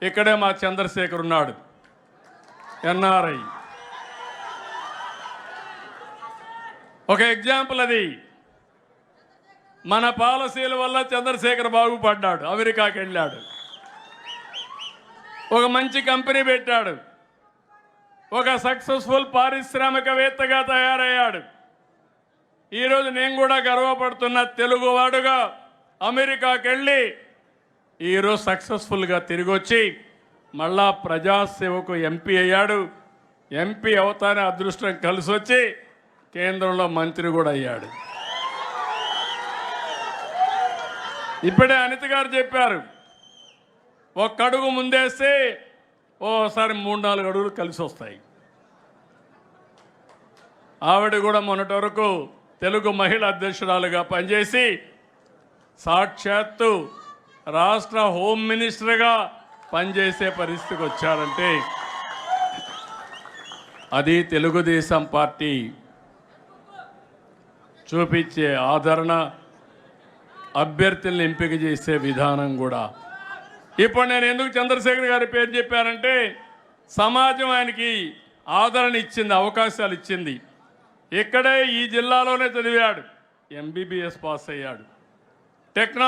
ఇక్కడే మా చంద్రశేఖర్ ఉన్నాడు, ఎన్ఆర్ఐ. ఒక ఎగ్జాంపుల్ అది. మన పాలసీల వల్ల చంద్రశేఖర్ బాగుపడ్డాడు, అమెరికాకి వెళ్ళాడు, ఒక మంచి కంపెనీ పెట్టాడు, ఒక సక్సెస్ఫుల్ పారిశ్రామికవేత్తగా తయారయ్యాడు. ఈరోజు నేను కూడా గర్వపడుతున్న తెలుగువాడుగా అమెరికాకి వెళ్ళి ఈరోజు సక్సెస్ఫుల్గా తిరిగి వచ్చి మళ్ళా ప్రజాసేవకు ఎంపీ అయ్యాడు. ఎంపీ అవుతానే అదృష్టం కలిసి వచ్చి కేంద్రంలో మంత్రి కూడా అయ్యాడు. ఇప్పుడే అనిత గారు చెప్పారు, ఒక్క అడుగు ముందేస్తే ఓసారి 3-4 అడుగులు కలిసి వస్తాయి. ఆవిడ కూడా మొన్నటి వరకు తెలుగు మహిళా అధ్యక్షురాలుగా పనిచేసి సాక్షాత్తు రాష్ట్ర హోమ్ మినిస్టర్గా పనిచేసే పరిస్థితికి వచ్చారంటే అది తెలుగుదేశం పార్టీ చూపించే ఆదరణ, అభ్యర్థులను ఎంపిక చేసే విధానం కూడా. ఇప్పుడు నేను ఎందుకు చంద్రశేఖర్ గారి పేరు చెప్పానంటే సమాజం ఆయనకి ఆదరణ ఇచ్చింది, అవకాశాలు ఇచ్చింది. ఇక్కడే ఈ జిల్లాలోనే చదివాడు, ఎంబీబీఎస్ పాస్ అయ్యాడు. టెక్నాలజీ